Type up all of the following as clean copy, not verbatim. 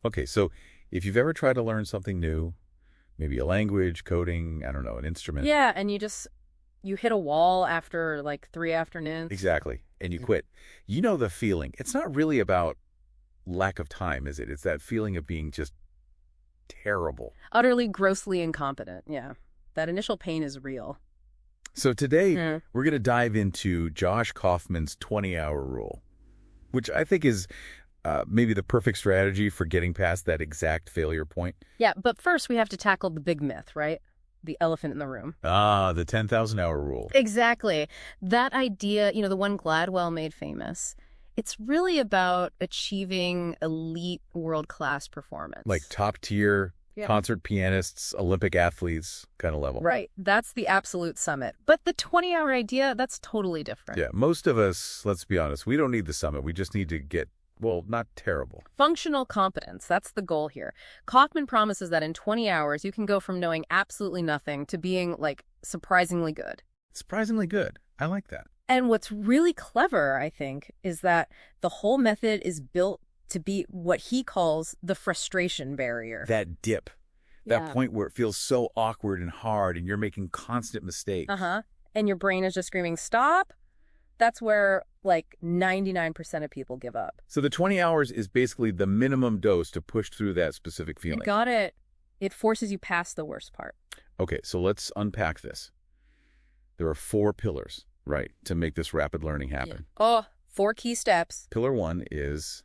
Okay, so if you've ever tried to learn something new, maybe a language, coding, I don't know, an instrument. Yeah, and you hit a wall after like 3 afternoons. Exactly. And you quit. You know the feeling. It's not really about lack of time, is it? It's that feeling of being just terrible. Utterly, grossly incompetent. Yeah. That initial pain is real. So today, Hmm. we're going to dive into Josh Kaufman's 20-hour rule, which I think is maybe the perfect strategy for getting past that exact failure point. Yeah, but first we have to tackle the big myth, right? The elephant in the room. Ah, the 10,000-hour rule. Exactly. That idea, the one Gladwell made famous, it's really about achieving elite world-class Like performance. top tier Yeah. concert pianists, Olympic athletes kind of level. Right. That's the absolute summit. But the 20-hour idea, that's totally different. Yeah, most of us, let's be honest, we don't need the summit. We just need to get, well, not terrible. Functional competence, that's the goal here. Kaufman promises that in 20 hours, you can go from knowing absolutely nothing to being, like, surprisingly good. Surprisingly good. I like that. And what's really clever, I think, is that the whole method is built to beat what he calls the frustration barrier. That dip, that Yeah. point where it feels so awkward and hard and you're making constant mistakes. Uh-huh. And your brain is just screaming, stop. That's where, like, 99% of people give up. So the 20 hours is basically the minimum dose to push through that specific You feeling. got it. It forces you past the worst part. Okay, so let's unpack this. There are 4 pillars, right, to make this rapid learning happen. Oh, 4 key steps. Pillar 1 is,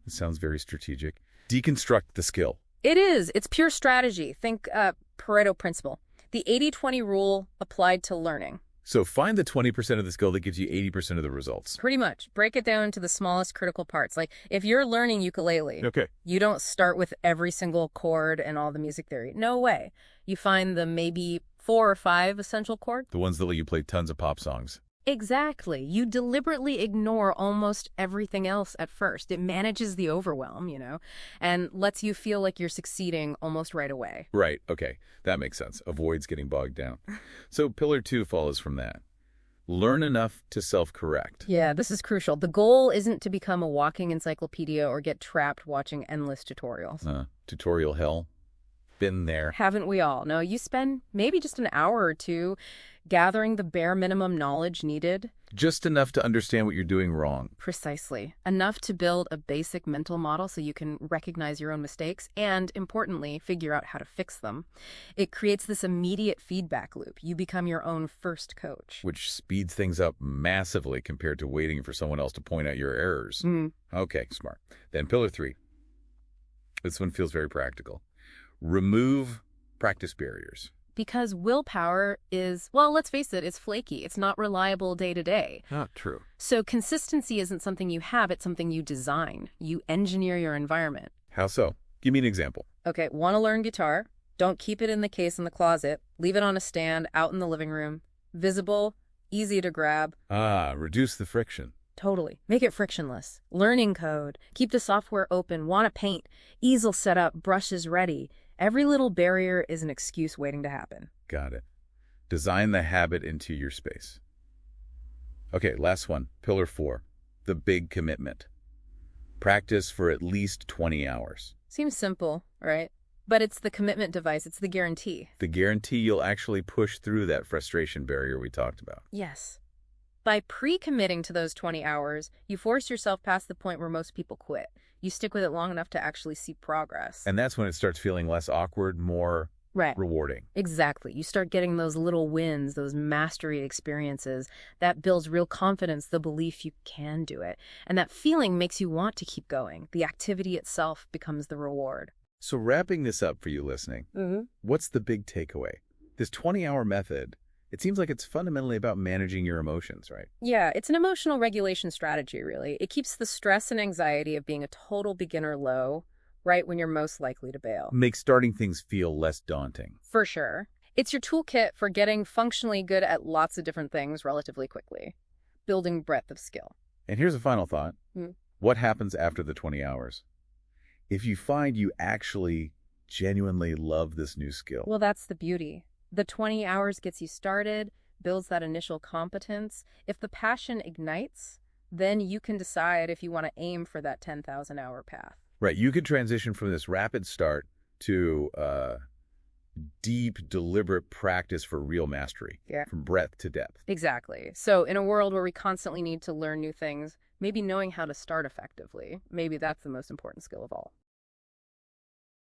it sounds very strategic, deconstruct the skill. It is. It's pure strategy. Think Pareto principle. The 80-20 rule applied to learning. So find the 20% of the skill that gives you 80% of the results. Pretty much. Break it down to the smallest critical parts. Like, if you're learning ukulele, Okay. you don't start with every single chord and all the music theory. No way. You find the maybe 4 or 5 essential chords. The ones that let you play tons of pop songs. Exactly. You deliberately ignore almost everything else at first. It manages the overwhelm, and lets you feel like you're succeeding almost right away. Right, okay. That makes sense. Avoids getting bogged down. So pillar 2 follows from that. Learn enough to self-correct. Yeah, this is crucial. The goal isn't to become a walking encyclopedia or get trapped watching endless tutorials. Tutorial hell. Been there. Haven't we all? No, you spend maybe just an hour or two gathering the bare minimum knowledge needed. Just enough to understand what you're doing wrong. Precisely. Enough to build a basic mental model so you can recognize your own mistakes and, importantly, figure out how to fix them. It creates this immediate feedback loop. You become your own first coach. Which speeds things up massively compared to waiting for someone else to point out your errors. Okay, smart. Then pillar 3. This one feels very practical. Remove practice barriers. Because willpower is, well, let's face it, it's flaky. It's not reliable day to day. Not true. So consistency isn't something you have, it's something you design. You engineer your environment. How so? Give me an example. Okay, want to learn guitar? Don't keep it in the case in the closet. Leave it on a stand out in the living room. Visible, easy to grab. Reduce the friction. Totally. Make it frictionless. Learning code. Keep the software open. Want to paint. Easel set up. Brushes ready. Every little barrier is an excuse waiting to happen. Got it. Design the habit into your space. Okay, last one. Pillar 4. The big commitment. Practice for at least 20 hours. Seems simple, right? But it's the commitment device. It's the guarantee. The guarantee you'll actually push through that frustration barrier we talked about. Yes. By pre-committing to those 20 hours, you force yourself past the point where most people quit. You stick with it long enough to actually see progress. And that's when it starts feeling less awkward, more Right. rewarding. Exactly. You start getting those little wins, those mastery experiences. That builds real confidence, the belief you can do it. And that feeling makes you want to keep going. The activity itself becomes the reward. So wrapping this up for you listening, what's the big takeaway? This 20-hour method, it seems like it's fundamentally about managing your emotions, right? Yeah, it's an emotional regulation strategy, really. It keeps the stress and anxiety of being a total beginner low, right when you're most likely to bail. Makes starting things feel less daunting. For sure. It's your toolkit for getting functionally good at lots of different things relatively quickly, building breadth of skill. And here's a final thought. Hmm. What happens after the 20 hours? If you find you actually genuinely love this new skill. Well, that's the beauty. The 20 hours gets you started, builds that initial competence. If the passion ignites, then you can decide if you want to aim for that 10,000-hour path. Right. You could transition from this rapid start to deep, deliberate practice for real mastery, Yeah. from breadth to depth. Exactly. So in a world where we constantly need to learn new things, maybe knowing how to start effectively, maybe that's the most important skill of all.